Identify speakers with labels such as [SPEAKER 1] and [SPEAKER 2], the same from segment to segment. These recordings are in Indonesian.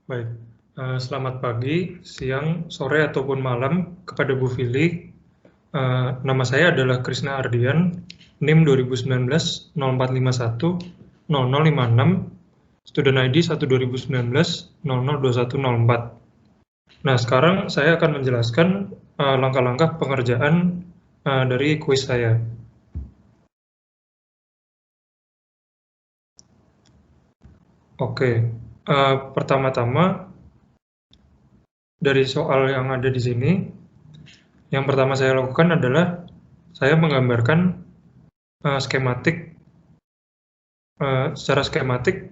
[SPEAKER 1] Baik, selamat pagi, siang, sore, ataupun malam kepada Bu Fili. Nama saya adalah Krisna Ardian, NIM 2019 0451 0056, student ID 1 2019 002104. Nah, sekarang saya akan menjelaskan langkah-langkah pengerjaan dari kuis saya. Oke, pertama-tama dari soal yang ada di sini, yang pertama saya lakukan adalah saya menggambarkan skematik secara skematik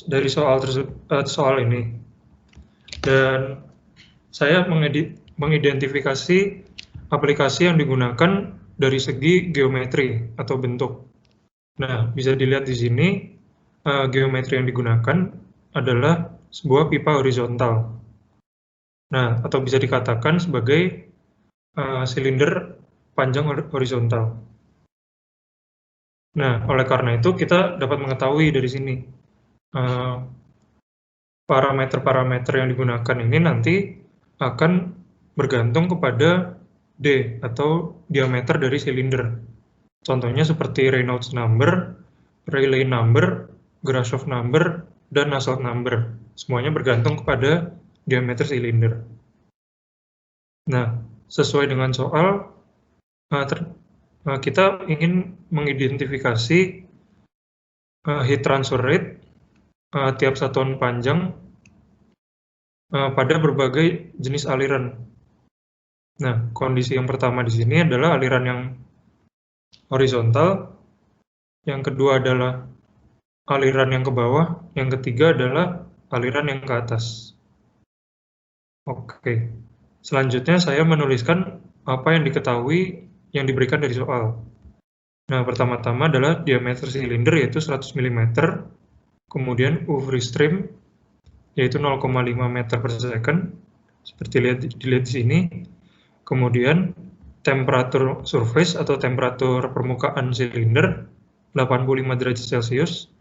[SPEAKER 1] dari soal ini, dan saya mengidentifikasi aplikasi yang digunakan dari segi geometri atau bentuk. Nah, bisa dilihat di sini geometri yang digunakan adalah sebuah pipa horizontal. Nah, atau bisa dikatakan sebagai silinder panjang horizontal. Nah, oleh karena itu kita dapat mengetahui dari sini parameter-parameter yang digunakan ini nanti akan bergantung kepada D atau diameter dari silinder. Contohnya seperti Reynolds number, Rayleigh number, Grashof number, dan Nusselt number. Semuanya bergantung kepada diameter silinder. Nah, sesuai dengan soal, kita ingin mengidentifikasi heat transfer rate tiap satuan panjang pada berbagai jenis aliran. Nah, kondisi yang pertama di sini adalah aliran yang horizontal, yang kedua adalah aliran yang ke bawah, yang ketiga adalah aliran yang ke atas. Oke, selanjutnya saya menuliskan apa yang diketahui yang diberikan dari soal. Nah, pertama-tama adalah diameter silinder yaitu 100 mm, kemudian U free stream yaitu 0,5 meter per second, seperti dilihat di sini. Kemudian temperatur surface atau temperatur permukaan silinder 85 derajat Celcius.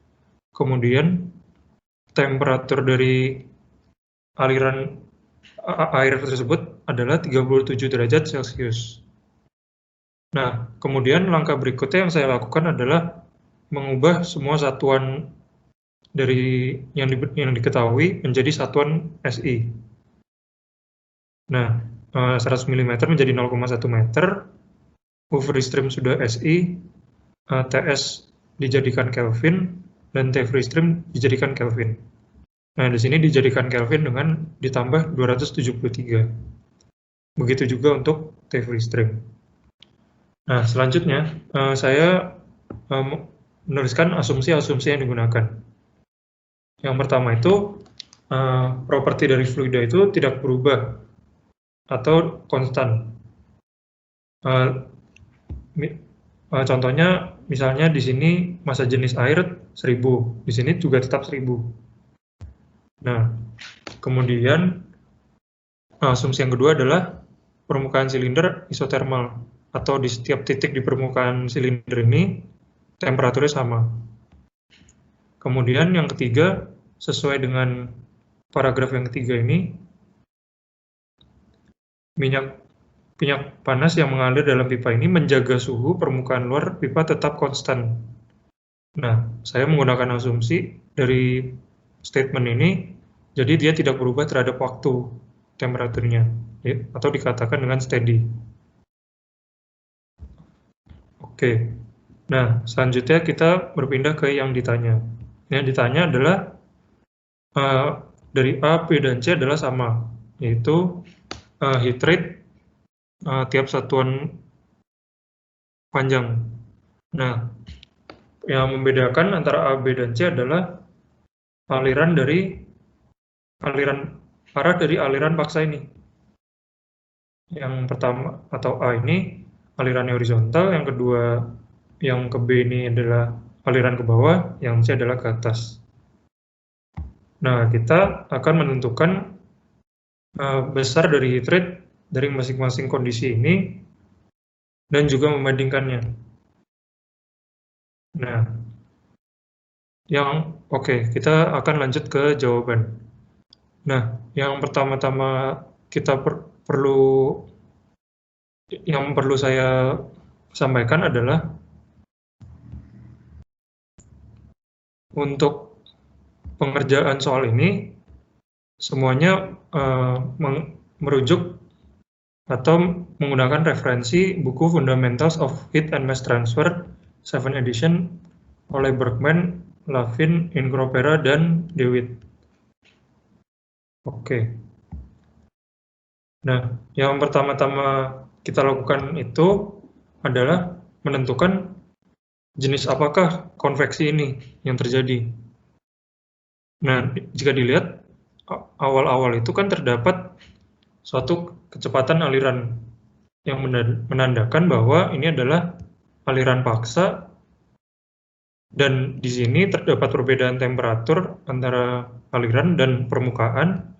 [SPEAKER 1] Kemudian temperatur dari aliran air tersebut adalah 37 derajat Celcius. Nah, kemudian langkah berikutnya yang saya lakukan adalah mengubah semua satuan dari yang diketahui menjadi satuan SI. Nah, 100 mm menjadi 0,1 meter, U free stream sudah SI, TS dijadikan Kelvin, dan T free stream dijadikan Kelvin. Nah, di sini dijadikan Kelvin dengan ditambah 273. Begitu juga untuk T free stream. Nah, selanjutnya saya menuliskan asumsi-asumsi yang digunakan. Yang pertama itu, properti dari fluida itu tidak berubah atau konstan. Contohnya, misalnya di sini massa jenis air 1000, di sini juga tetap 1000. Nah, kemudian asumsi yang kedua adalah permukaan silinder isotermal, atau di setiap titik di permukaan silinder ini temperaturnya sama. Kemudian yang ketiga, sesuai dengan paragraf yang ketiga ini, minyak panas yang mengalir dalam pipa ini menjaga suhu permukaan luar pipa tetap konstan. Nah, saya menggunakan asumsi dari statement ini, jadi dia tidak berubah terhadap waktu temperaturnya, ya, atau dikatakan dengan steady. Oke, nah selanjutnya kita berpindah ke yang ditanya. Yang ditanya adalah dari A, B, dan C adalah sama, yaitu heat rate tiap satuan panjang. Nah, yang membedakan antara A, B, dan C adalah arah dari aliran paksa ini. Yang pertama atau A ini alirannya horizontal, yang kedua yang ke B ini adalah aliran ke bawah, yang C adalah ke atas. Nah, kita akan menentukan besar dari heat rate dari masing-masing kondisi ini dan juga membandingkannya. Nah, Oke, kita akan lanjut ke jawaban. Nah, yang pertama-tama yang perlu saya sampaikan adalah untuk pengerjaan soal ini semuanya merujuk atau menggunakan referensi buku Fundamentals of Heat and Mass Transfer 7 edition oleh Bergman, Lavin, Incropera, dan DeWitt. Oke. Nah, yang pertama-tama kita lakukan itu adalah menentukan jenis apakah konveksi ini yang terjadi. Nah, jika dilihat awal-awal itu kan terdapat suatu kecepatan aliran yang menandakan bahwa ini adalah aliran paksa, dan di sini terdapat perbedaan temperatur antara aliran dan permukaan,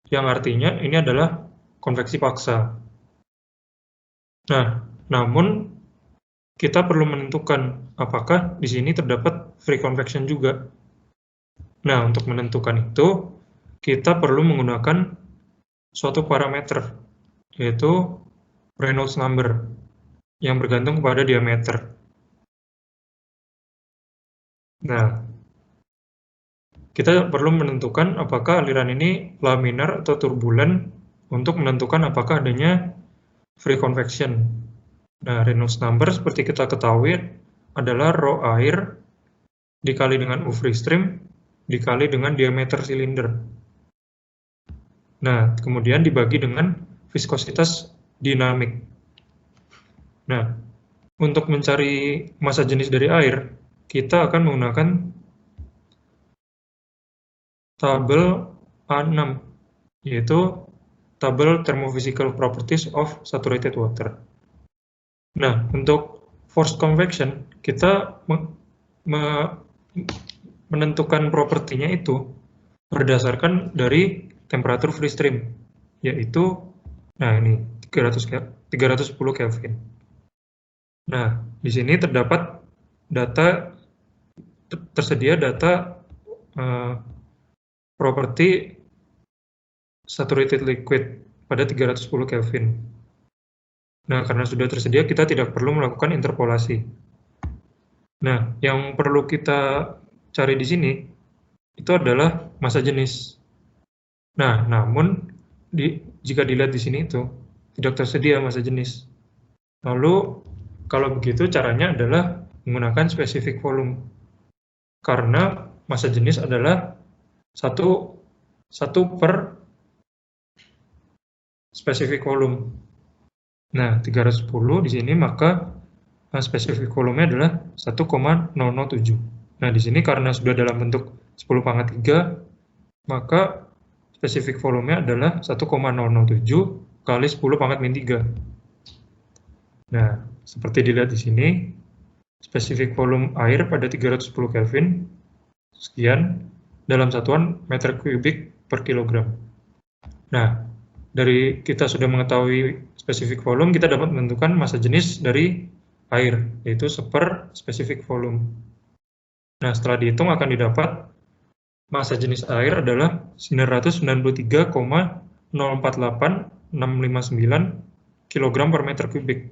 [SPEAKER 1] yang artinya ini adalah konveksi paksa. Nah, namun kita perlu menentukan apakah di sini terdapat free convection juga. Nah, untuk menentukan itu, kita perlu menggunakan suatu parameter, yaitu Reynolds number, yang bergantung kepada diameter. Nah, kita perlu menentukan apakah aliran ini laminar atau turbulen untuk menentukan apakah adanya free convection. Nah, Reynolds number seperti kita ketahui adalah rho air dikali dengan U free stream dikali dengan diameter silinder. Nah, kemudian dibagi dengan viskositas dinamik. Nah, untuk mencari massa jenis dari air, kita akan menggunakan tabel A6, yaitu tabel Thermophysical Properties of Saturated Water. Nah, untuk forced convection, kita menentukan propertinya itu berdasarkan dari temperatur free stream, yaitu, nah ini 310 Kelvin. Nah, di sini tersedia data properti saturated liquid pada 310 Kelvin. Nah, karena sudah tersedia, kita tidak perlu melakukan interpolasi. Nah, yang perlu kita cari di sini itu adalah massa jenis. Nah, namun jika dilihat di sini itu tidak tersedia massa jenis. Lalu kalau begitu caranya adalah menggunakan specific volume. Karena massa jenis adalah satu per specific volume. Nah, 310 di sini, maka specific volume-nya adalah 1,007. Nah, di sini karena sudah dalam bentuk 10 pangkat 3, maka specific volume-nya adalah 1,007 kali 10 pangkat min 3. Nah, seperti dilihat di sini, specific volume air pada 310 Kelvin sekian dalam satuan meter kubik per kilogram. Nah, dari kita sudah mengetahui specific volume, kita dapat menentukan massa jenis dari air, yaitu seper specific volume. Nah, setelah dihitung akan didapat massa jenis air adalah 993,048659 kg per meter kubik.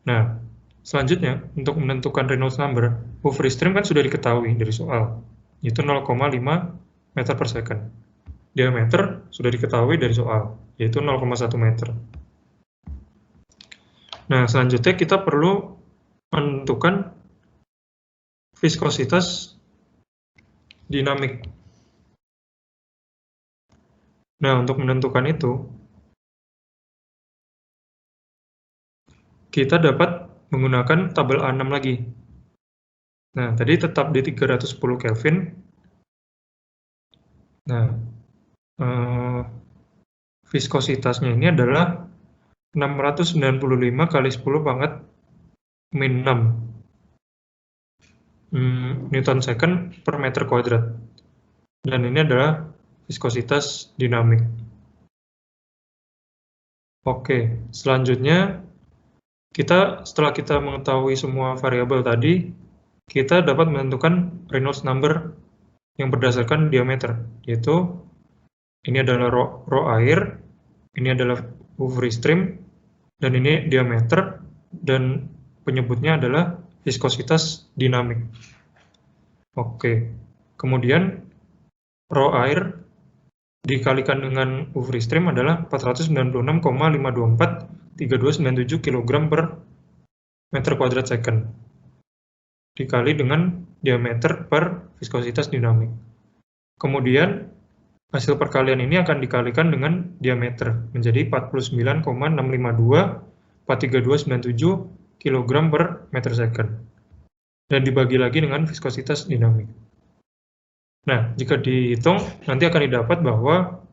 [SPEAKER 1] Nah, selanjutnya untuk menentukan Reynolds number, U free stream kan sudah diketahui dari soal, yaitu 0,5 meter per second. Diameter sudah diketahui dari soal, yaitu 0,1 meter. Nah, selanjutnya kita perlu menentukan viskositas dinamik. Nah, untuk menentukan itu, kita dapat menggunakan tabel A6 lagi. Nah, tadi tetap di 310 Kelvin. Nah, viskositasnya ini adalah 695 kali 10 pangkat min 6 Newton second per meter kuadrat. Dan ini adalah viskositas dinamik. Oke, selanjutnya setelah kita mengetahui semua variabel tadi, kita dapat menentukan Reynolds number yang berdasarkan diameter, yaitu ini adalah rho air, ini adalah UV stream, dan ini diameter, dan penyebutnya adalah viskositas dinamik. Oke, kemudian rho air dikalikan dengan UV stream adalah 496,5243297 kg per meter kuadrat second dikali dengan diameter per viskositas dinamik. Kemudian hasil perkalian ini akan dikalikan dengan diameter menjadi 49,652,43297 kg per meter second dan dibagi lagi dengan viskositas dinamik. Nah, jika dihitung nanti akan didapat bahwa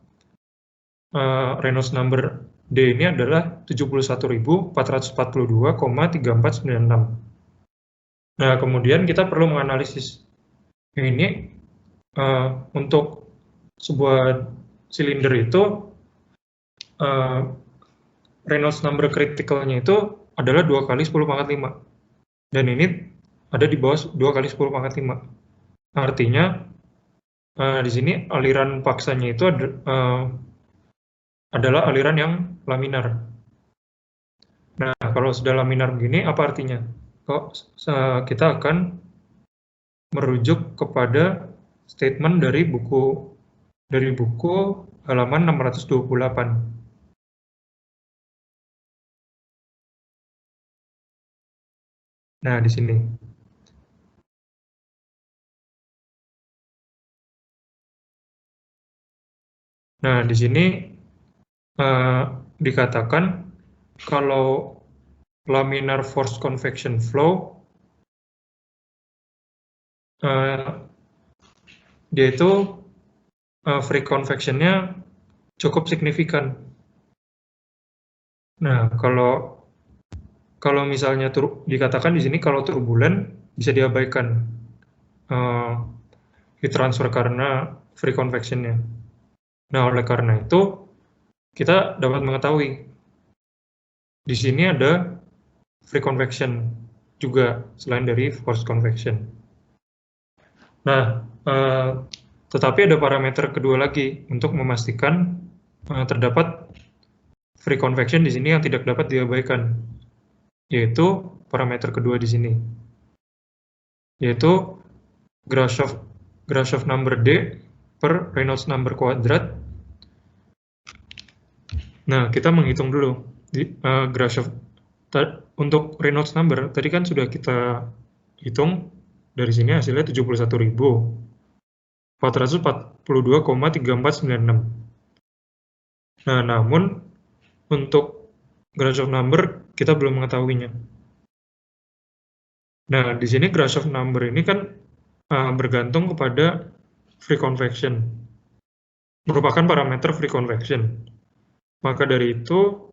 [SPEAKER 1] Reynolds number D ini adalah 71.442,3496. Nah, kemudian kita perlu menganalisis ini untuk sebuah silinder itu Reynolds number critical-nya itu adalah 2 kali 10 pangkat 5. Dan ini ada di bawah 2 kali 10 pangkat 5. Artinya di sini aliran paksanya itu adalah aliran yang laminar. Nah, kalau sudah laminar begini, apa artinya? Kita akan merujuk kepada statement dari buku halaman 628. Nah, di sini. Nah, di sini dikatakan kalau laminar force convection flow dia itu free convection-nya cukup signifikan. Nah, kalau misalnya dikatakan di sini kalau turbulen bisa diabaikan heat transfer karena free convection-nya. Nah, oleh karena itu kita dapat mengetahui di sini ada free convection juga selain dari force convection. Nah, tetapi ada parameter kedua lagi untuk memastikan terdapat free convection di sini yang tidak dapat diabaikan, yaitu parameter kedua di sini, yaitu Grashof number D per Reynolds number kuadrat. Nah, kita menghitung dulu Grashof untuk Reynolds number tadi kan sudah kita hitung, dari sini hasilnya 71.442,3496. Nah, namun untuk Grashof number kita belum mengetahuinya. Nah, di sini Grashof number ini kan bergantung kepada free convection, merupakan parameter free convection. Maka dari itu,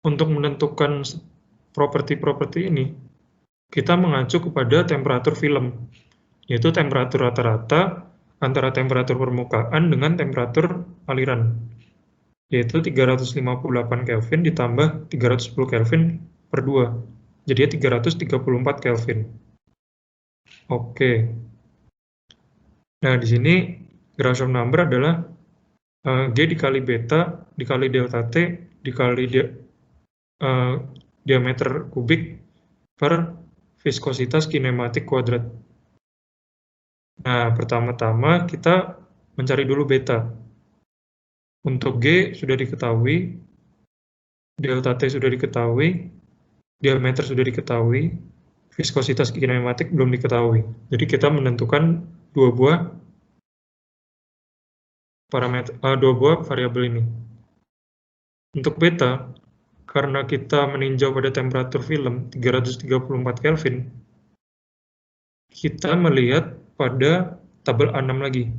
[SPEAKER 1] untuk menentukan properti-properti ini, kita mengacu kepada temperatur film, yaitu temperatur rata-rata antara temperatur permukaan dengan temperatur aliran, yaitu 358 Kelvin ditambah 310 Kelvin per 2, jadi 334 Kelvin. Oke. Nah, di sini Grashof number adalah G dikali beta dikali delta T dikali diameter kubik per viskositas kinematik kuadrat. Nah, pertama-tama kita mencari dulu beta. Untuk G sudah diketahui, delta T sudah diketahui, diameter sudah diketahui, viskositas kinematik belum diketahui. Jadi kita menentukan dua buah variabel ini. Untuk beta, karena kita meninjau pada temperatur film 334 Kelvin, kita melihat pada tabel A6 lagi.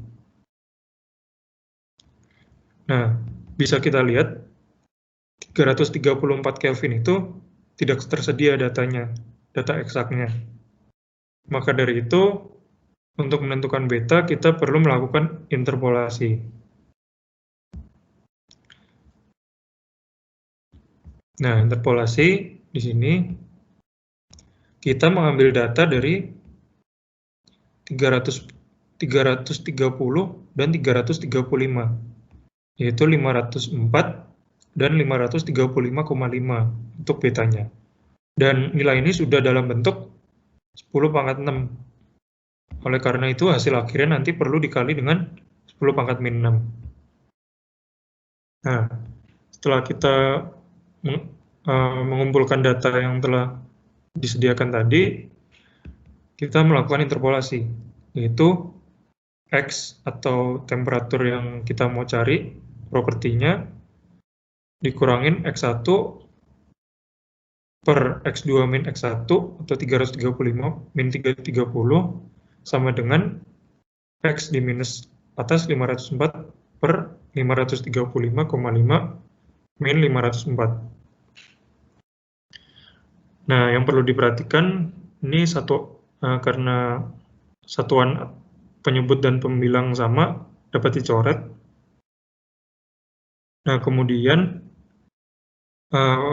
[SPEAKER 1] Nah, bisa kita lihat 334 Kelvin itu tidak tersedia datanya, data eksaknya. Maka dari itu, untuk menentukan beta, kita perlu melakukan interpolasi. Nah, interpolasi di sini kita mengambil data dari 330 dan 335, yaitu 504 dan 535,5 untuk betanya. Dan nilai ini sudah dalam bentuk 10 pangkat 6. Oleh karena itu, hasil akhirnya nanti perlu dikali dengan 10 pangkat min 6. Nah, setelah kita mengumpulkan data yang telah disediakan tadi, kita melakukan interpolasi, yaitu X atau temperatur yang kita mau cari, propertinya, dikurangin X1 per X2 min X1 atau 335 min 330 sama dengan X di minus atas 504 per 535,5 min 504. Nah, yang perlu diperhatikan, ini karena satuan penyebut dan pembilang sama, dapat dicoret. Nah, kemudian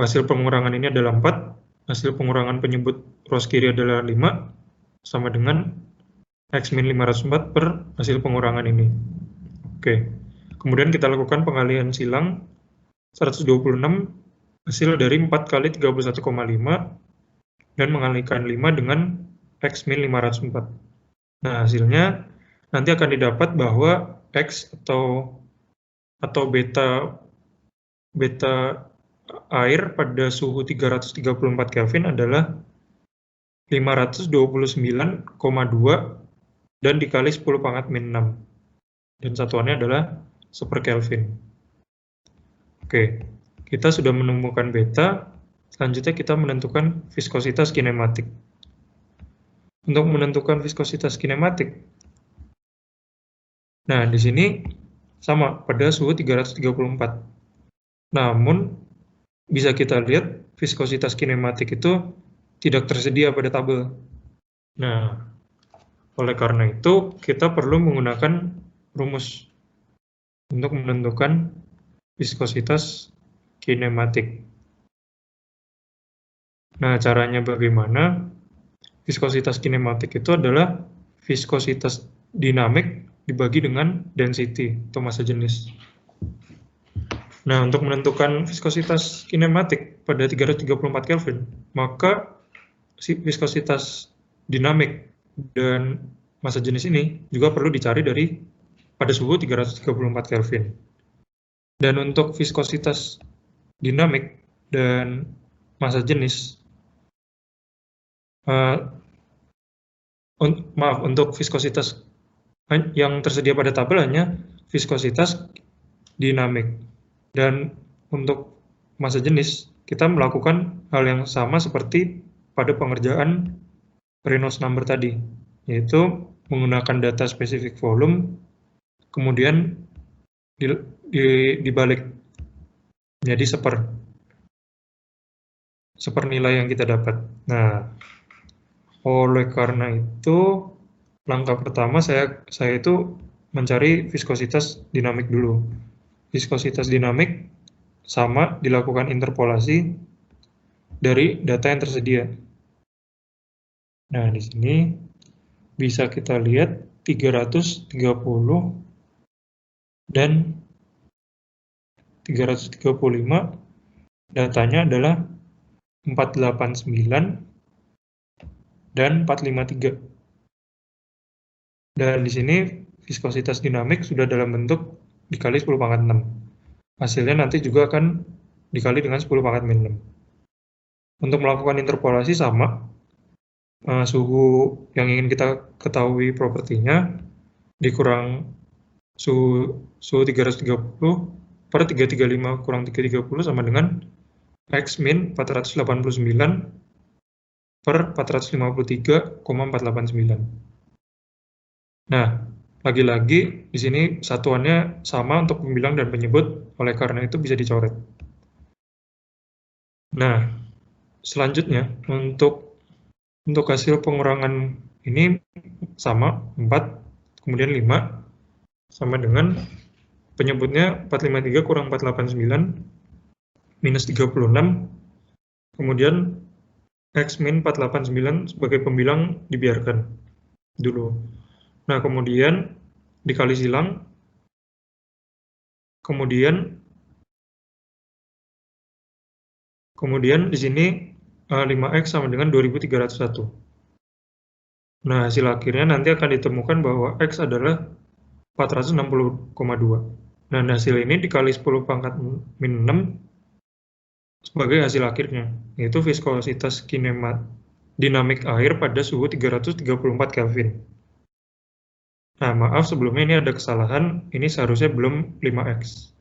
[SPEAKER 1] hasil pengurangan ini adalah 4, hasil pengurangan penyebut ruas kiri adalah 5, sama dengan X min 504 per hasil pengurangan ini. Oke, kemudian kita lakukan pengalihan silang 126 hasil dari 4 kali 31,5 dan mengalihkan 5 dengan X min 504. Nah, hasilnya nanti akan didapat bahwa X atau beta air pada suhu 334 Kelvin adalah 529,2 dan dikali 10 pangkat min 6. Dan satuannya adalah seperkelvin. Oke, kita sudah menemukan beta, selanjutnya kita menentukan viskositas kinematik. Untuk menentukan viskositas kinematik, nah di sini sama pada suhu 334. Namun, bisa kita lihat viskositas kinematik itu tidak tersedia pada tabel. Nah, oleh karena itu, kita perlu menggunakan rumus untuk menentukan viskositas kinematik. Nah, caranya bagaimana? Viskositas kinematik itu adalah viskositas dinamik dibagi dengan density atau massa jenis. Nah, untuk menentukan viskositas kinematik pada 334 Kelvin, maka viskositas dinamik dan massa jenis ini juga perlu dicari pada suhu 334 Kelvin. Dan untuk viskositas dinamik dan massa jenis, untuk viskositas yang tersedia pada tabel hanya viskositas dinamik. Dan untuk massa jenis, kita melakukan hal yang sama seperti pada pengerjaan Reynolds number tadi, yaitu menggunakan data spesifik volume, kemudian dibalik menjadi seper nilai yang kita dapat. Nah, oleh karena itu, langkah pertama saya itu mencari viskositas dinamik dulu. Viskositas dinamik sama dilakukan interpolasi dari data yang tersedia. Nah, di sini bisa kita lihat 330 dan 335 datanya adalah 489 dan 453. Dan di sini viskositas dinamik sudah dalam bentuk dikali 10 pangkat 6. Hasilnya nanti juga akan dikali dengan 10 pangkat min 6. Untuk melakukan interpolasi sama, suhu yang ingin kita ketahui propertinya dikurang suhu 330 per 335 kurang 330 sama dengan X min 489 per 453,489. Nah, lagi-lagi di sini satuannya sama untuk pembilang dan penyebut, oleh karena itu bisa dicoret. Nah, selanjutnya untuk hasil pengurangan ini sama 4, kemudian 5 sama dengan penyebutnya 453 kurang 489 minus 36, kemudian X min 489 sebagai pembilang dibiarkan dulu. Nah, kemudian dikali silang, kemudian di sini 5X sama dengan 2301. Nah, hasil akhirnya nanti akan ditemukan bahwa X adalah 460,2. Nah, hasil ini dikali 10 pangkat min 6 sebagai hasil akhirnya, yaitu viskositas dinamik air pada suhu 334 Kelvin. Nah, maaf sebelumnya ini ada kesalahan, ini seharusnya belum 5X.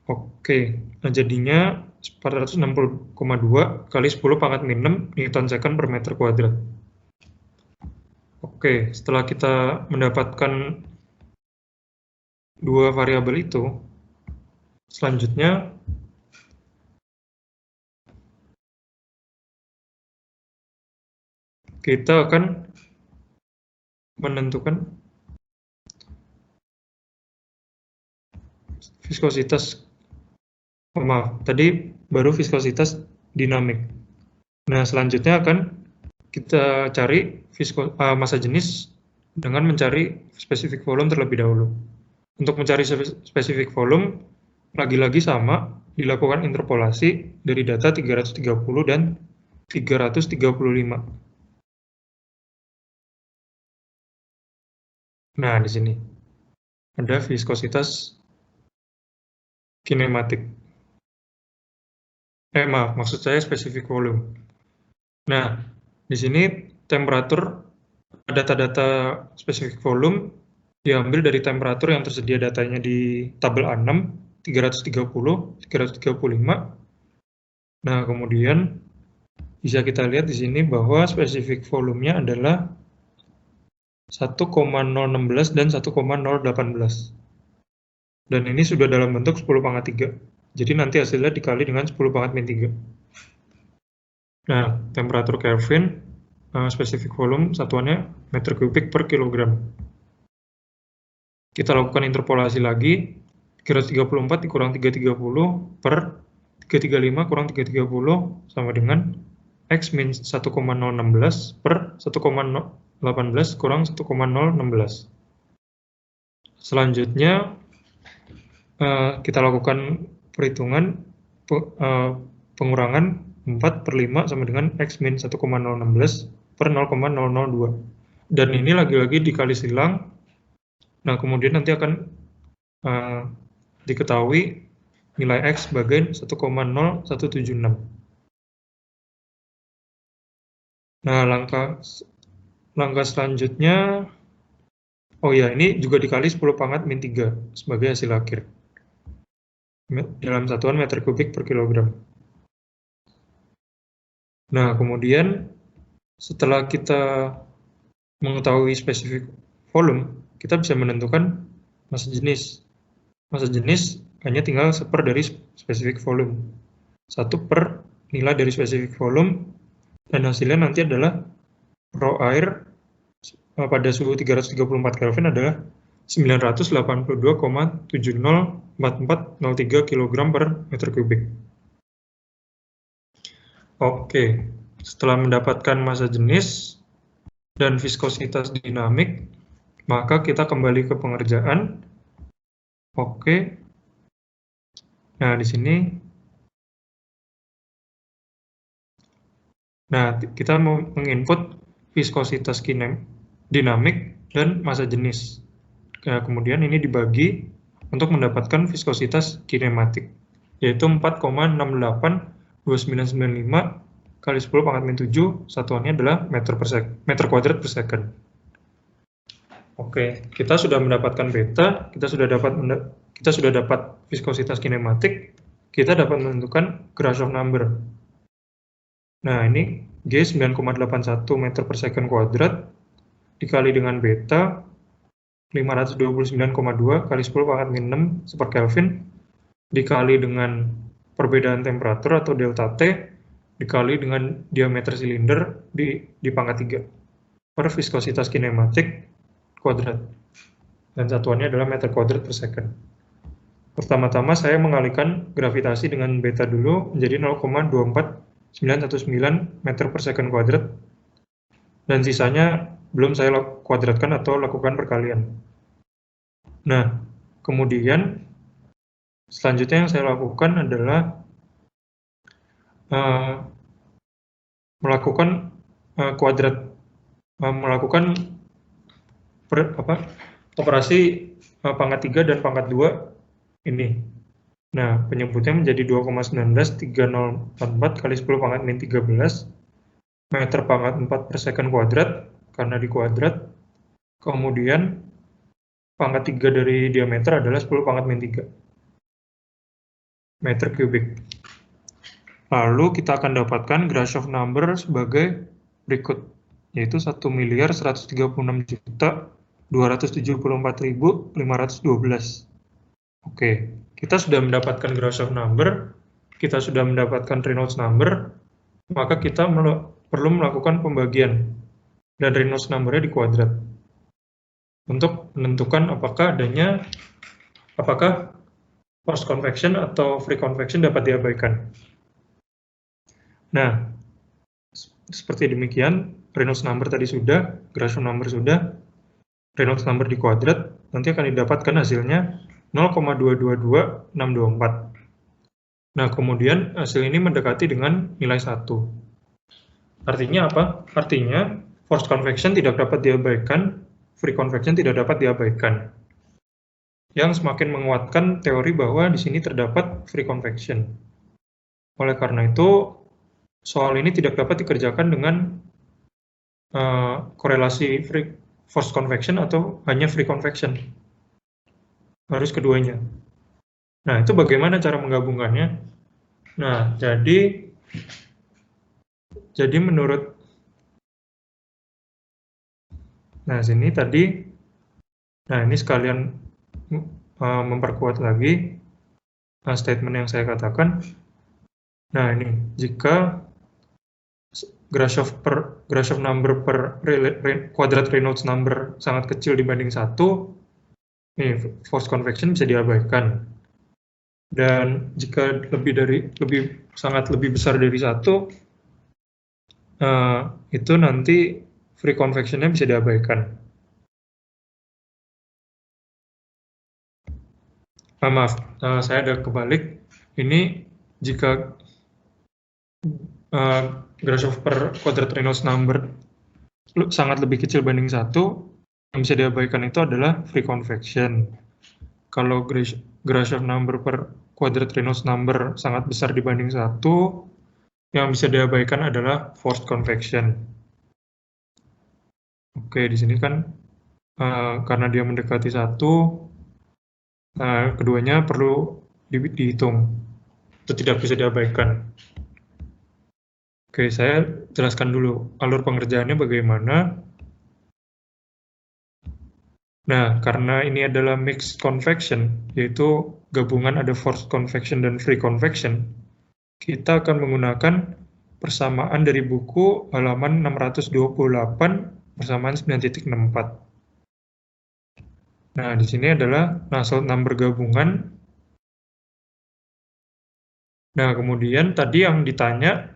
[SPEAKER 1] Oke, nah jadinya 460,2 kali 10 pangkat min 6 Newton second per meter kuadrat. Oke, setelah kita mendapatkan dua variabel itu, selanjutnya kita akan menentukan viskositas, maaf, tadi baru viskositas dinamik. Nah, selanjutnya akan kita cari massa jenis dengan mencari spesifik volume terlebih dahulu. Untuk mencari spesifik volume, lagi-lagi sama, dilakukan interpolasi dari data 330 dan 335. Nah, di sini ada viskositas kinematik. Maaf, maksud saya spesifik volume. Nah, di sini temperatur, data-data spesifik volume diambil dari temperatur yang tersedia datanya di tabel A6, 330, 335. Nah, kemudian bisa kita lihat di sini bahwa spesifik volumenya adalah 1,016 dan 1,018. Dan ini sudah dalam bentuk 10 pangkat 3. Jadi nanti hasilnya dikali dengan 10 pangkat min 3. Nah, temperatur Kelvin, spesifik volume, satuannya meter kubik per kilogram. Kita lakukan interpolasi lagi, 334 dikurang 330 per 335 kurang 330 sama dengan X min 1,016 per 1,018 kurang 1,016. Selanjutnya, kita lakukan perhitungan pengurangan 4 per 5 sama dengan X min 1,016 per 0,002. Dan ini lagi-lagi dikali silang. Nah, kemudian nanti akan diketahui nilai X sebagai 1,0176. Nah, langkah selanjutnya, oh ya, ini juga dikali 10 pangkat min 3 sebagai hasil akhir dalam satuan meter kubik per kilogram. Nah, kemudian setelah kita mengetahui spesifik volume, kita bisa menentukan massa jenis. Massa jenis hanya tinggal seper dari spesifik volume. 1 per nilai dari spesifik volume, dan hasilnya nanti adalah rho air pada suhu 334 Kelvin adalah 982,704403 kg per meter kubik. Oke, setelah mendapatkan massa jenis dan viskositas dinamik, maka kita kembali ke pengerjaan. Oke. Nah, di sini kita mau menginput viskositas dinamik dan massa jenis. Nah, kemudian ini dibagi untuk mendapatkan viskositas kinematik, yaitu 4,682995 kali 10 pangkat min 7, satuannya adalah meter kuadrat per second. Oke, kita sudah mendapatkan beta, kita sudah dapat viskositas kinematik, kita dapat menentukan Grashof number. Nah, ini G 9,81 meter per second kuadrat dikali dengan beta 529,2 kali 10 pangkat min 6 per Kelvin dikali dengan perbedaan temperatur atau delta T dikali dengan diameter silinder di pangkat 3 per viskositas kinematik kuadrat. Dan satuannya adalah meter kuadrat per second. Pertama-tama saya mengalihkan gravitasi dengan beta dulu menjadi 0,24919 meter per second kuadrat. Dan sisanya belum saya kuadratkan atau lakukan perkalian. Nah, kemudian selanjutnya yang saya lakukan adalah melakukan melakukan operasi pangkat 3 dan pangkat 2 ini. Nah, penyebutnya menjadi 2,19304 kali 10 pangkat min 13 meter pangkat 4 per second kuadrat, karena di kuadrat. Kemudian pangkat 3 dari diameter adalah 10 pangkat min 3 meter kubik. Lalu kita akan dapatkan Grashof number sebagai berikut, yaitu 1.136.274.512. Oke, kita sudah mendapatkan Grashof number, kita sudah mendapatkan Reynolds number, maka kita perlu melakukan pembagian dan Reynolds number-nya di kuadrat untuk menentukan apakah forced convection atau free convection dapat diabaikan. Nah, seperti demikian, Reynolds number tadi sudah, Grashof number sudah, Reynolds number di kuadrat, nanti akan didapatkan hasilnya 0,222624. Nah, kemudian hasil ini mendekati dengan nilai 1. Artinya apa? Artinya forced convection tidak dapat diabaikan, free convection tidak dapat diabaikan. Yang semakin menguatkan teori bahwa di sini terdapat free convection. Oleh karena itu, soal ini tidak dapat dikerjakan dengan korelasi forced convection atau hanya free convection. Harus keduanya. Nah, itu bagaimana cara menggabungkannya? Nah, jadi menurut sini tadi, ini sekalian memperkuat lagi statement yang saya katakan. Nah, ini jika Grashof number per kuadrat Reynolds number sangat kecil dibanding 1, forced convection bisa diabaikan. Dan jika sangat lebih besar dari 1, itu nanti free convection-nya bisa diabaikan. Maaf, saya ada kebalik. Ini jika Grashof per kuadrat Reynolds number sangat lebih kecil banding 1, yang bisa diabaikan itu adalah free convection. Kalau Grashof number per kuadrat Reynolds number sangat besar dibanding 1, yang bisa diabaikan adalah forced convection. Oke, di sini kan karena dia mendekati 1, keduanya perlu dihitung. Itu tidak bisa diabaikan. Oke, saya jelaskan dulu alur pengerjaannya bagaimana. Nah, karena ini adalah mixed convection, yaitu gabungan ada forced convection dan free convection, kita akan menggunakan persamaan dari buku halaman 628 persamaan 9.64. Nah, di sini adalah Nusselt number gabungan. Nah, kemudian tadi yang ditanya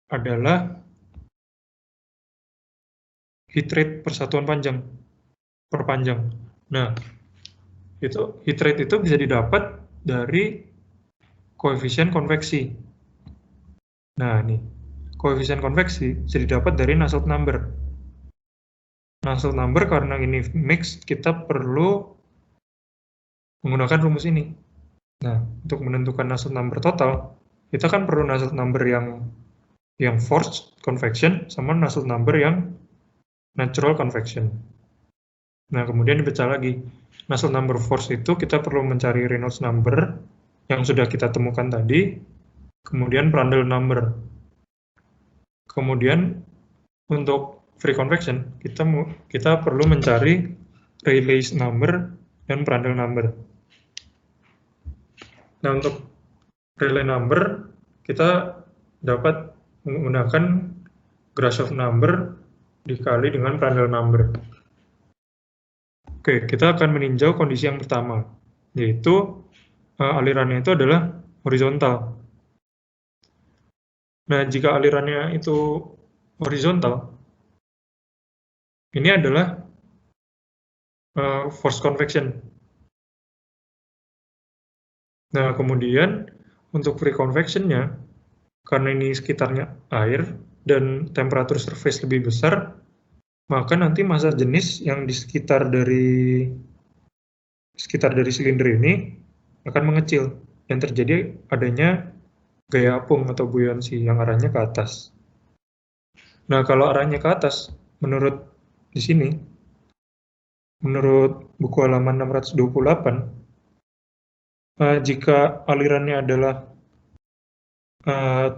[SPEAKER 1] adalah heat rate persatuan perpanjang. Nah, heat rate itu bisa didapat dari koefisien konveksi. Nah, ini koefisien konveksi bisa didapat dari Nusselt number. Nusselt number karena ini mix, kita perlu menggunakan rumus ini. Nah, untuk menentukan Nusselt number total, kita kan perlu Nusselt number yang forced convection sama Nusselt number yang natural convection. Nah, kemudian dipecah lagi. Nusselt number force itu kita perlu mencari Reynolds number yang sudah kita temukan tadi, kemudian Prandtl number. Kemudian untuk free convection, kita perlu mencari Rayleigh's number dan Prandtl number. Nah, untuk Rayleigh number, kita dapat menggunakan Grashof number dikali dengan Prandtl number. Oke, kita akan meninjau kondisi yang pertama, yaitu alirannya itu adalah horizontal. Nah, jika alirannya itu horizontal, Ini adalah forced convection. Nah, kemudian untuk free convection-nya, karena ini sekitarnya air dan temperatur surface lebih besar, maka nanti massa jenis yang di sekitar dari silinder ini akan mengecil dan terjadi adanya gaya apung atau buoyancy yang arahnya ke atas. Nah, kalau arahnya ke atas, menurut di sini, menurut buku halaman 628, jika alirannya adalah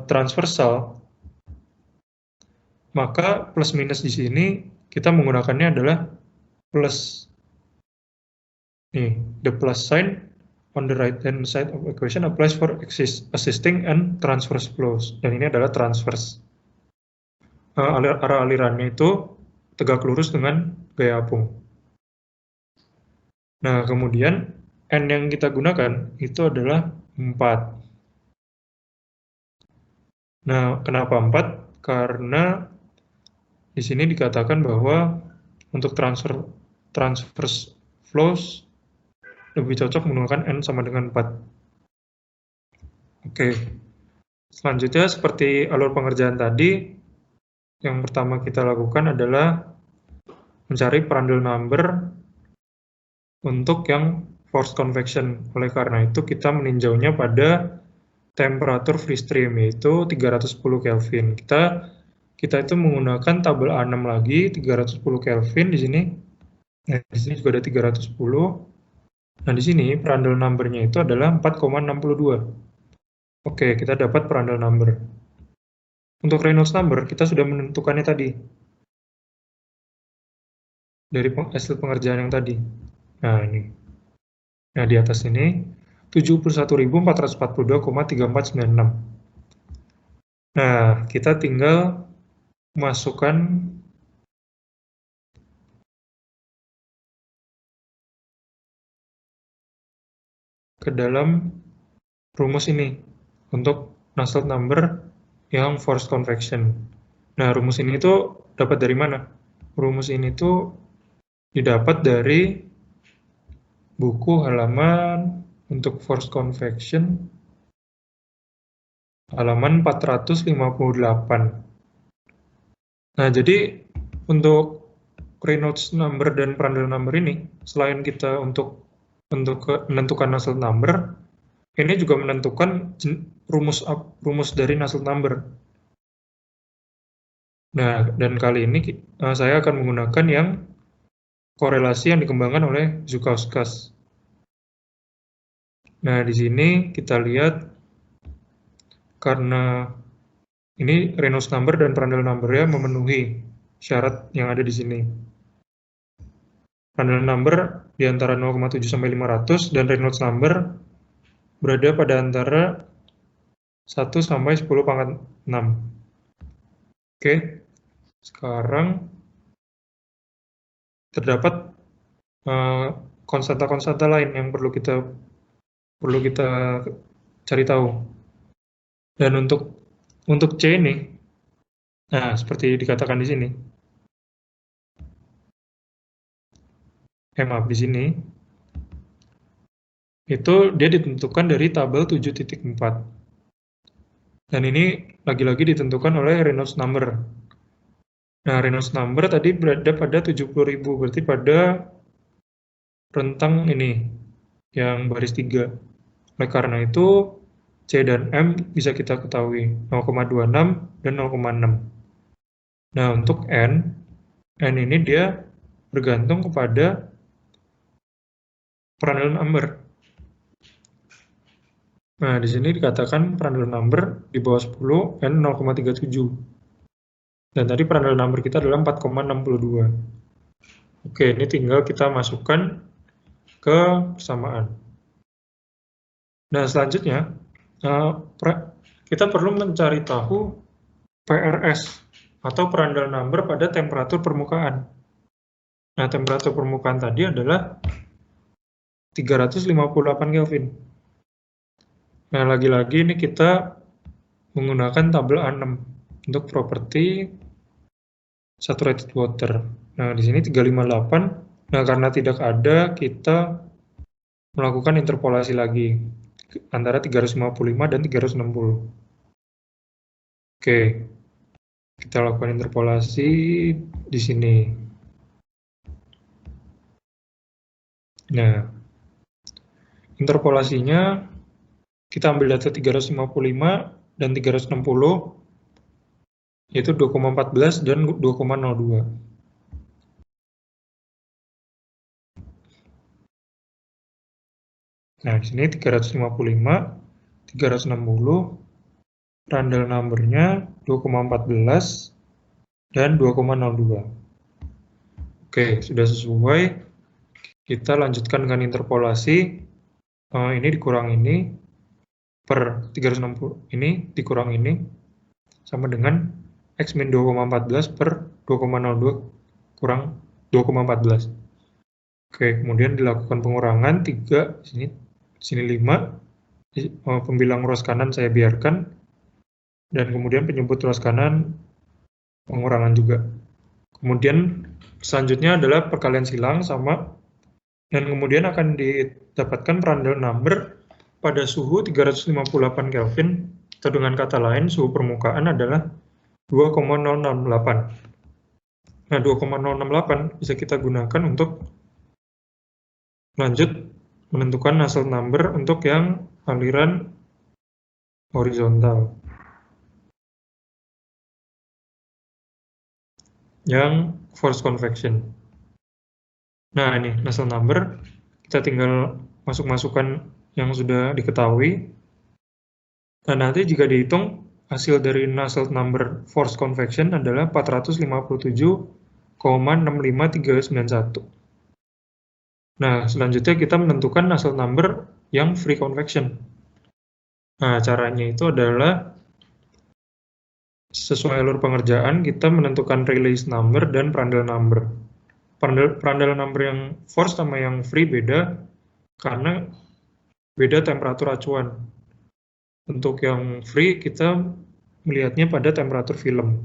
[SPEAKER 1] transversal, maka plus minus di sini kita menggunakannya adalah plus. Nih, the plus sign on the right hand side of equation applies for existing and transverse flows. Dan ini adalah transverse. Arah alirannya itu tegak lurus dengan gaya apung. Nah, kemudian N yang kita gunakan itu adalah 4. Nah, kenapa 4? Karena di sini dikatakan bahwa untuk transverse flows lebih cocok menggunakan N sama dengan 4. Oke. Selanjutnya, seperti alur pengerjaan tadi, yang pertama kita lakukan adalah mencari Prandtl number untuk yang forced convection. Oleh karena itu, kita meninjaunya pada temperatur free stream, yaitu 310 Kelvin. Kita itu menggunakan tabel A6 lagi, 310 Kelvin di sini. Nah, di sini juga ada 310. Nah, di sini Prandtl number-nya itu adalah 4,62. Oke, kita dapat Prandtl number. Untuk Reynolds number, kita sudah menentukannya tadi. Dari hasil pengerjaan yang tadi. Nah, ini. Nah, di atas ini, 71.442,3496. Nah, kita tinggal masukkan ke dalam rumus ini untuk Nusselt number yang forced convection. Nah, rumus ini tuh dapat dari mana? Rumus ini tuh didapat dari buku halaman untuk forced convection halaman 458. Nah, jadi untuk Reynolds number dan Prandtl number ini, selain kita untuk menentukan Nusselt number, ini juga menentukan rumus dari Nusselt number. Nah, dan kali ini saya akan menggunakan yang korelasi yang dikembangkan oleh Zhukauskas. Nah, di sini kita lihat karena ini Reynolds number dan Prandtl number-nya memenuhi syarat yang ada di sini. Prandtl number di antara 0,7 sampai 500 dan Reynolds number berada pada antara 1 sampai 10 pangkat 6. Oke, sekarang terdapat konstanta-konstanta lain yang perlu kita cari tahu. Dan untuk C ini, nah seperti dikatakan di sini, maaf di sini, itu dia ditentukan dari tabel 7.4. Dan ini lagi-lagi ditentukan oleh Reynolds number. Nah, Reynolds number tadi berada pada 70.000, berarti pada rentang ini, yang baris 3. Oleh karena itu, C dan M bisa kita ketahui, 0,26 dan 0,6. Nah, untuk N ini dia bergantung kepada Prandtl number. Nah, di sini dikatakan Prandtl number di bawah 10, N 0,37. Dan tadi Prandtl number kita adalah 4,62. Oke, ini tinggal kita masukkan ke persamaan. Nah, selanjutnya, kita perlu mencari tahu PRS, atau Prandtl number pada temperatur permukaan. Nah, temperatur permukaan tadi adalah 358 Kelvin. Nah, lagi-lagi ini kita menggunakan tabel A6 untuk properti saturated water. Nah, di sini 358. Nah, karena tidak ada, kita melakukan interpolasi lagi antara 355 dan 360. Oke, kita lakukan interpolasi di sini. Nah, interpolasinya kita ambil data 355 dan 360, yaitu 2,14 dan 2,02. Nah, di sini 355, 360, Randall number-nya 2,14 dan 2,02. Oke, sudah sesuai. Kita lanjutkan dengan interpolasi. Ini dikurang ini per 360 ini dikurang ini sama dengan X min 2,14 per 2,02 kurang 2,14. Oke, kemudian dilakukan pengurangan 3, sini 5, pembilang ruas kanan saya biarkan, dan kemudian penyebut ruas kanan pengurangan juga. Kemudian selanjutnya adalah perkalian silang sama, dan kemudian akan didapatkan Prandtl number pada suhu 358 Kelvin, atau dengan kata lain suhu permukaan adalah 2,068. Nah, 2,068 bisa kita gunakan untuk lanjut menentukan Nusselt number untuk yang aliran horizontal, yang force convection. Nah, ini Nusselt number, kita tinggal masukkan yang sudah diketahui. Dan nanti jika dihitung, hasil dari Nusselt number force convection adalah 457,65391. Nah, selanjutnya kita menentukan Nusselt number yang free convection. Nah, caranya itu adalah sesuai alur pengerjaan, kita menentukan release number dan Prandtl number. Prandtl number yang force sama yang free beda, karena beda temperatur acuan. Untuk yang free, kita melihatnya pada temperatur film.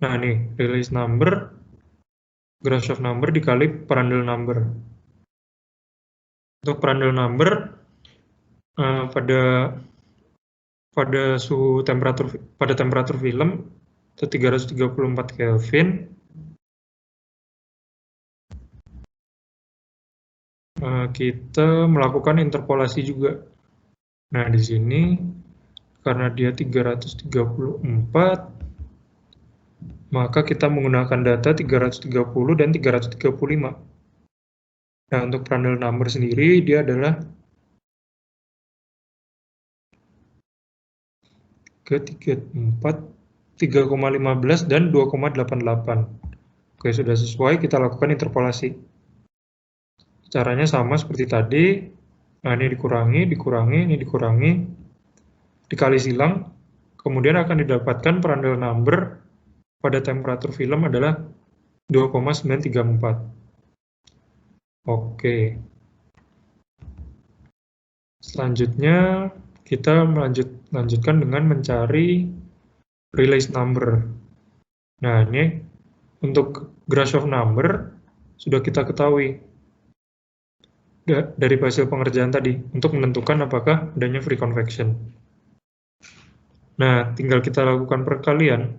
[SPEAKER 1] Nah, nih, release number, Grashof number dikali Prandtl number. Untuk Prandtl number, pada suhu temperatur film itu 334 Kelvin, kita melakukan interpolasi juga. Nah, di sini karena dia 334, maka kita menggunakan data 330 dan 335. Nah, untuk Prandtl number sendiri dia adalah ke 3,15 dan 2,88. Oke, sudah sesuai, kita lakukan interpolasi. Caranya sama seperti tadi. Nah, ini dikurangi, ini dikurangi, dikali silang, kemudian akan didapatkan Prandtl number pada temperatur film adalah 2,934. Oke. Selanjutnya kita lanjutkan dengan mencari release number. Nah, ini untuk Grashof number sudah kita ketahui dari hasil pengerjaan tadi untuk menentukan apakah adanya free convection. Nah, tinggal kita lakukan perkalian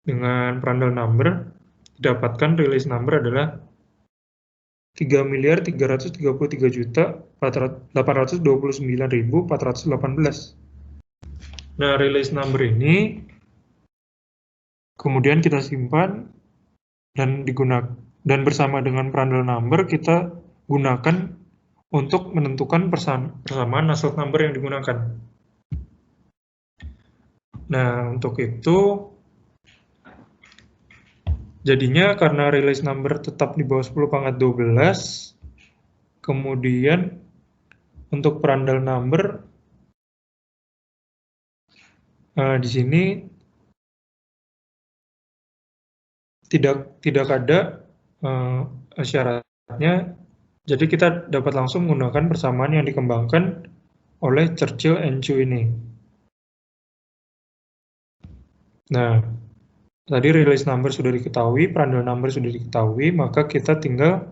[SPEAKER 1] dengan Prandtl number, didapatkan release number adalah 3.333.829.418. Nah, release number ini kemudian kita simpan dan bersama dengan Prandtl number kita gunakan untuk menentukan persamaan Nusselt number yang digunakan. Nah, untuk itu jadinya karena release number tetap di bawah 10⁻12, kemudian untuk Prandtl number di sini tidak ada syaratnya, jadi kita dapat langsung menggunakan persamaan yang dikembangkan oleh Churchill and Chu ini. Nah, tadi release number sudah diketahui, Prandtl number sudah diketahui, maka kita tinggal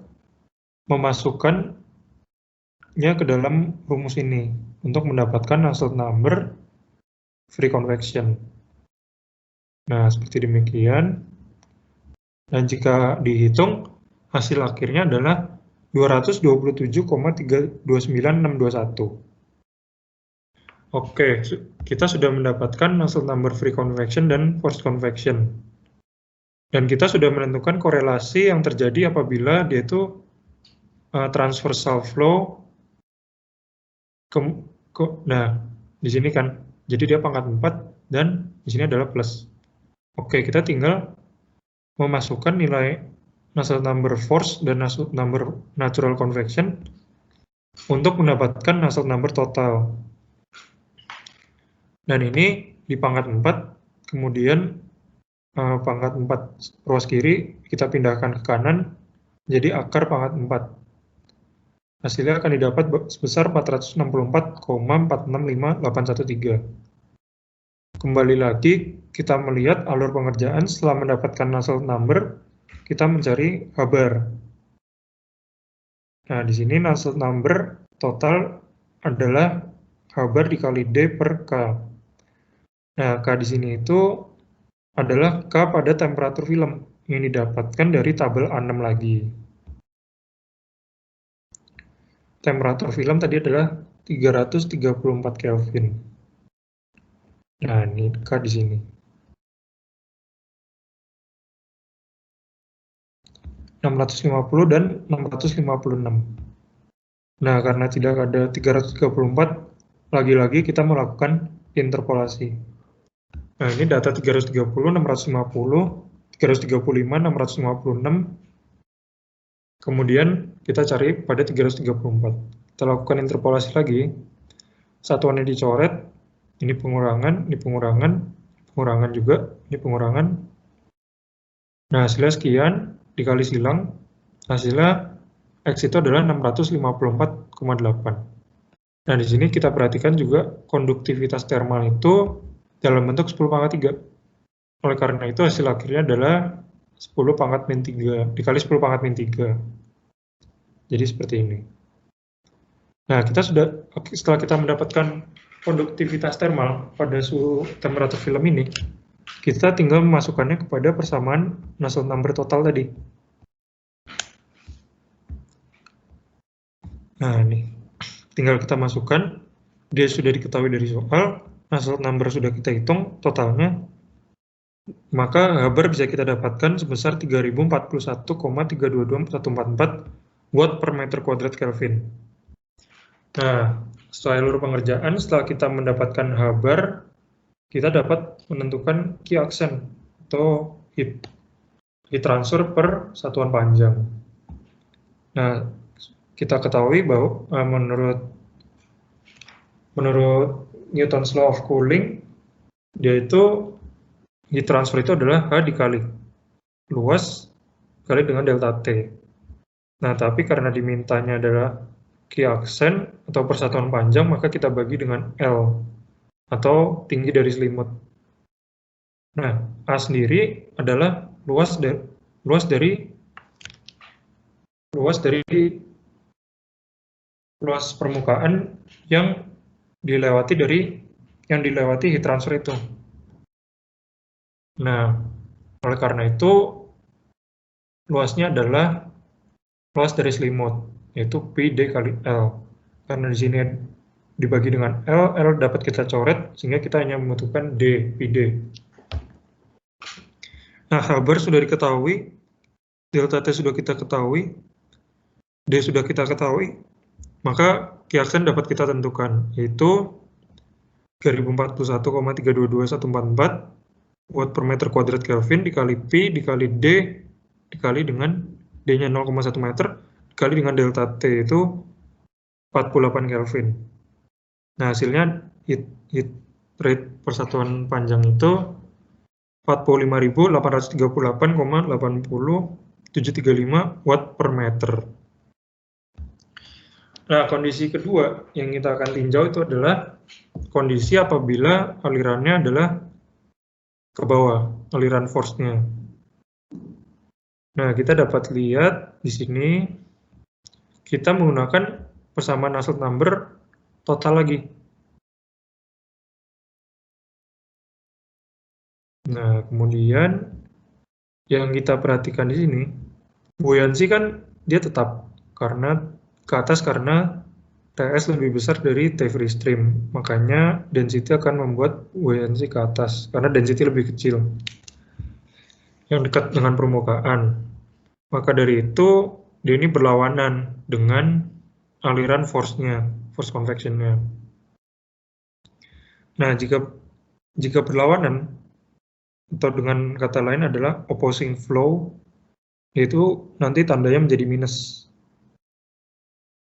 [SPEAKER 1] memasukkannya ke dalam rumus ini untuk mendapatkan Nusselt number free convection. Nah, seperti demikian. Dan jika dihitung, hasil akhirnya adalah 227,329621. Oke, kita sudah mendapatkan Nusselt number free convection dan forced convection. Dan kita sudah menentukan korelasi yang terjadi apabila dia itu transversal flow. Nah, di sini kan, jadi dia pangkat 4 dan di sini adalah plus. Oke, kita tinggal memasukkan nilai Nusselt number force dan Nusselt number natural convection untuk mendapatkan Nusselt number total. Dan ini di pangkat 4, kemudian pangkat 4 ruas kiri kita pindahkan ke kanan, jadi akar pangkat 4. Hasilnya akan didapat sebesar 464,465813. Kembali lagi, kita melihat alur pengerjaan setelah mendapatkan Nusselt number, kita mencari Haber. Nah, di sini Nusselt number total adalah Haber dikali D per K. Nah, K di sini itu adalah K pada temperatur film yang didapatkan dari tabel A6 lagi. Temperatur film tadi adalah 334 Kelvin. Nah, ini K di sini. .650 dan 656. Nah, karena tidak ada 334, lagi-lagi kita melakukan interpolasi. Nah, ini data 330, 650, 335, 656. Kemudian kita cari pada 334. Kita lakukan interpolasi lagi. Satuannya dicoret. Ini pengurangan, ini pengurangan, pengurangan juga, ini pengurangan. Nah, hasilnya sekian, dikali silang, hasilnya X itu adalah 654,8. Nah, di sini kita perhatikan juga konduktivitas termal itu dalam bentuk 10⁻3. Oleh karena itu, hasil akhirnya adalah 10⁻⁻3 dikali 10⁻⁻3. Jadi seperti ini. Nah, setelah kita mendapatkan konduktivitas termal pada suhu temperatur film ini, kita tinggal memasukkannya kepada persamaan Nusselt number total tadi. Nah, ini tinggal kita masukkan, dia sudah diketahui dari soal, Nusselt number sudah kita hitung totalnya, maka Haber bisa kita dapatkan sebesar 3041,322144 watt per meter kuadrat Kelvin. Nah, setelah alur pengerjaan, setelah kita mendapatkan Haber, kita dapat menentukan Q aksen atau heat transfer per satuan panjang. Nah, kita ketahui bahwa menurut Newton's law of cooling, dia itu heat transfer itu adalah H dikali luas kali dengan delta T. Nah, tapi karena dimintanya adalah Q aksen atau persatuan panjang, maka kita bagi dengan L atau tinggi dari selimut. Nah, A sendiri adalah luas permukaan yang dilewati heat transfer itu. Nah, oleh karena itu luasnya adalah luas dari selimut, yaitu Pi D kali L. Karena di sini dibagi dengan L dapat kita coret, sehingga kita hanya membutuhkan D, Pi D. Nah, Haber sudah diketahui, delta T sudah kita ketahui, D sudah kita ketahui, maka Q aksen dapat kita tentukan, yaitu 3041,322144 watt per meter kuadrat Kelvin dikali Pi dikali D dikali dengan D-nya 0,1 meter dikali dengan delta T itu 48 Kelvin. Nah, hasilnya heat rate persatuan panjang itu 45.838,80735 watt per meter. Nah, kondisi kedua yang kita akan tinjau itu adalah kondisi apabila alirannya adalah ke bawah, aliran force-nya. Nah, kita dapat lihat di sini kita menggunakan persamaan Nusselt number total lagi. Nah, kemudian yang kita perhatikan di sini, buoyancy kan dia tetap karena ke atas karena TS lebih besar dari T free stream, makanya density akan membuat buoyancy ke atas karena density lebih kecil yang dekat dengan permukaan. Maka dari itu dia ini berlawanan dengan aliran force-nya, force convection-nya. Nah, jika berlawanan atau dengan kata lain adalah opposing flow, yaitu nanti tandanya menjadi minus.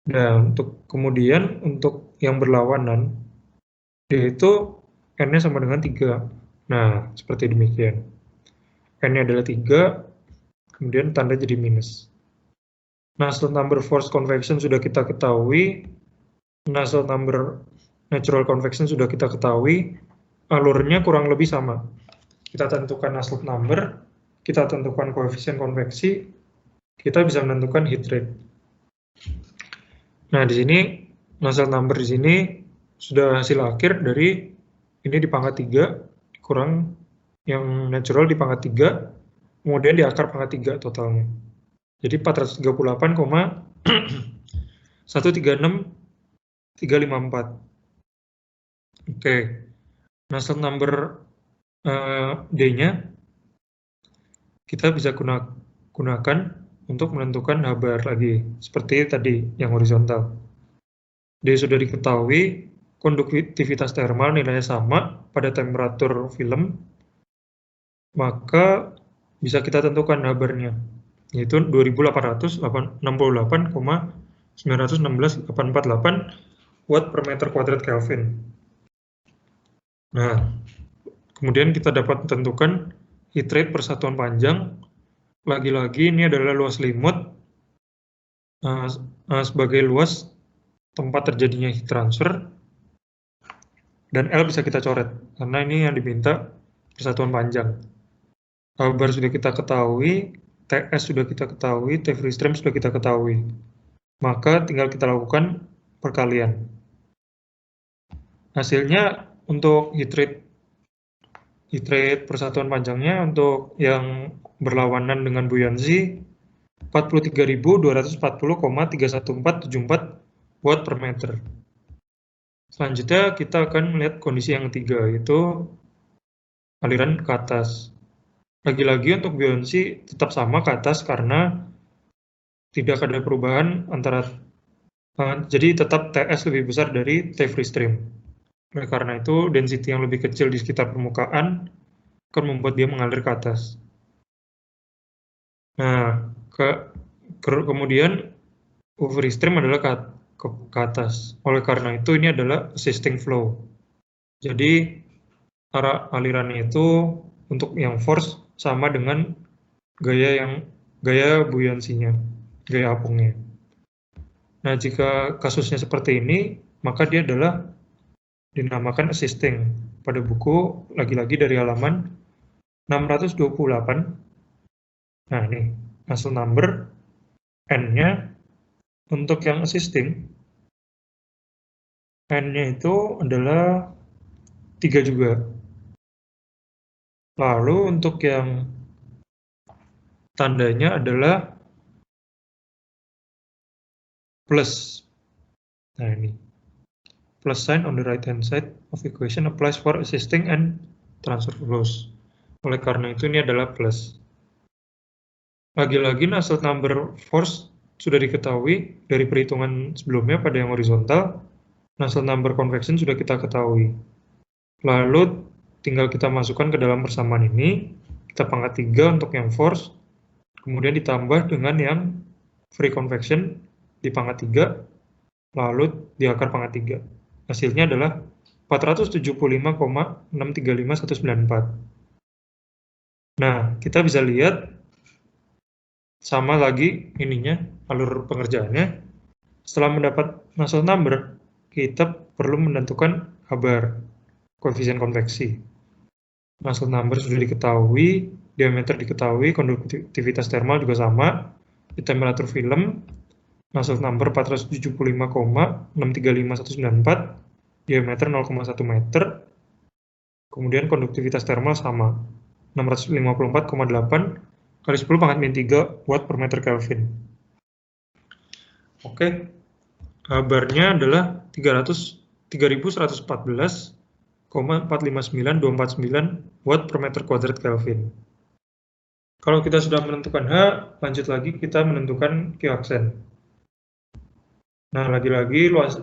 [SPEAKER 1] Nah, kemudian untuk yang berlawanan, yaitu N-nya sama dengan 3. Nah, seperti demikian. N-nya adalah 3, kemudian tanda jadi minus. Nusselt number force convection sudah kita ketahui, Nusselt number natural convection sudah kita ketahui, alurnya kurang lebih sama. Kita tentukan Nusselt number, kita tentukan koefisien konveksi, kita bisa menentukan heat rate. Nah, di sini Nusselt number di sini sudah hasil akhir dari ini di pangkat 3 kurang yang natural di pangkat 3, kemudian di akar pangkat 3 totalnya. Jadi 438,136354. Oke. Nusselt number D-nya kita bisa gunakan untuk menentukan H-bar lagi, seperti tadi yang horizontal. D sudah diketahui, konduktivitas thermal nilainya sama pada temperatur film, maka bisa kita tentukan H-bar-nya, yaitu 2868,916,848 watt per meter kuadrat Kelvin. Nah, kemudian kita dapat tentukan heat rate per satuan panjang. Lagi-lagi ini adalah luas limut sebagai luas tempat terjadinya heat transfer, dan L bisa kita coret karena ini yang diminta persatuan panjang. H-bar sudah kita ketahui, TS sudah kita ketahui, T free stream sudah kita ketahui. Maka tinggal kita lakukan perkalian. Hasilnya untuk heat rate persatuan panjangnya untuk yang berlawanan dengan buoyancy 43.240,31474 watt per meter. Selanjutnya kita akan melihat kondisi yang ketiga, yaitu aliran ke atas. Lagi-lagi untuk buoyancy tetap sama ke atas karena tidak ada perubahan antara jadi tetap TS lebih besar dari T free stream. Oleh karena itu density yang lebih kecil di sekitar permukaan akan membuat dia mengalir ke atas. Nah, kemudian free stream adalah ke atas. Oleh karena itu ini adalah assisting flow. Jadi arah alirannya itu untuk yang force sama dengan gaya buoyancy-nya, gaya apungnya. Nah, jika kasusnya seperti ini, maka dia adalah dinamakan assisting. Pada buku, lagi-lagi dari halaman 628. Nah, ini Nusselt number N-nya untuk yang assisting, N-nya itu adalah 3 juga. Lalu untuk yang tandanya adalah plus. Nah, ini plus sign on the right hand side of equation applies for assisting and transfer flows. Oleh karena itu ini adalah plus. Lagi-lagi Nusselt number force sudah diketahui dari perhitungan sebelumnya pada yang horizontal. Nusselt number convection sudah kita ketahui. Lalu tinggal kita masukkan ke dalam persamaan ini, kita pangkat 3 untuk yang force, kemudian ditambah dengan yang free convection di pangkat 3, lalu di akar pangkat 3. Hasilnya adalah 475,635194. Nah, kita bisa lihat sama lagi ininya, alur pengerjaannya. Setelah mendapat Nusselt number, kita perlu menentukan H-bar, koefisien konveksi. Nusselt number sudah diketahui, diameter diketahui, konduktivitas thermal juga sama, di temperatur film, Nusselt number 475,635194, diameter 0,1 meter, kemudian konduktivitas thermal sama, 654,8 kali 10 pangkat min 3 watt per meter Kelvin. Oke, barnya adalah 3114,459249 watt per meter kuadrat Kelvin. Kalau kita sudah menentukan H, lanjut lagi kita menentukan Q aksen. Nah, lagi-lagi luas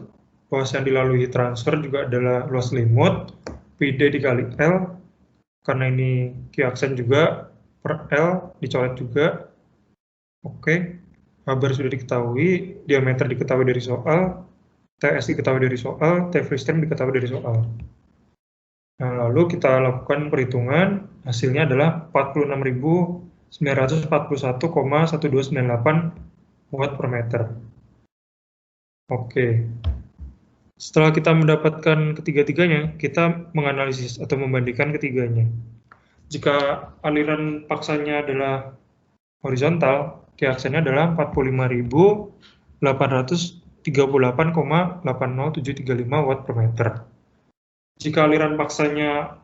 [SPEAKER 1] yang dilalui transfer juga adalah luas limut, PD dikali L, karena ini Q aksen juga, per L dicoret juga. Oke, Habar sudah diketahui, diameter diketahui dari soal, TS diketahui dari soal, T free stream diketahui dari soal. Nah, lalu kita lakukan perhitungan, hasilnya adalah 46.941,1298 watt per meter. Oke, setelah kita mendapatkan ketiga-tiganya, kita menganalisis atau membandingkan ketiganya. Jika aliran paksanya adalah horizontal, Q aksennya adalah 45.838,80735 watt per meter. Jika aliran paksanya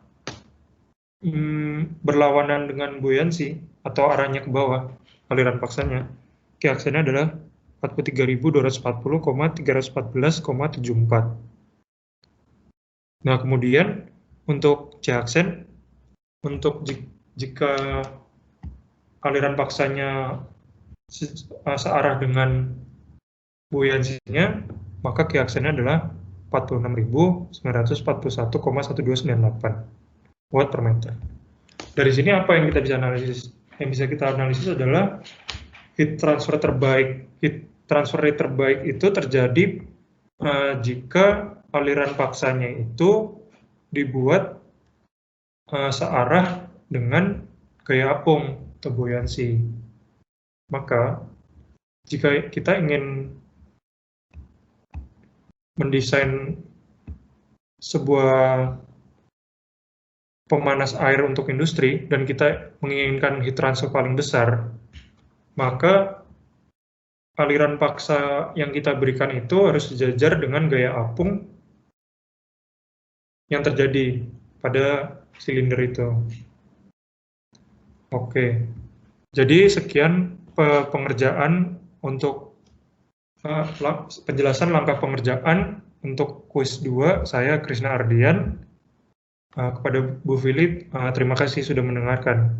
[SPEAKER 1] berlawanan dengan buoyancy atau arahnya ke bawah, aliran paksanya, Q aksennya adalah 43.240,314,74. Nah, kemudian untuk C aksen, untuk jika aliran paksanya searah dengan buoyancy-nya, maka Q aksennya adalah 46.941,1298 watt per meter. Dari sini apa yang kita bisa analisis? Yang bisa kita analisis adalah heat transfer rate terbaik itu terjadi jika aliran paksanya itu dibuat searah dengan gaya apung atau buoyancy. Maka jika kita ingin mendesain sebuah pemanas air untuk industri dan kita menginginkan heat transfer paling besar, maka aliran paksa yang kita berikan itu harus sejajar dengan gaya apung yang terjadi pada silinder itu. Oke, jadi sekian pengerjaan untuk penjelasan langkah pengerjaan untuk kuis 2, saya Krisna Ardian. Kepada Bu Philip, terima kasih sudah mendengarkan.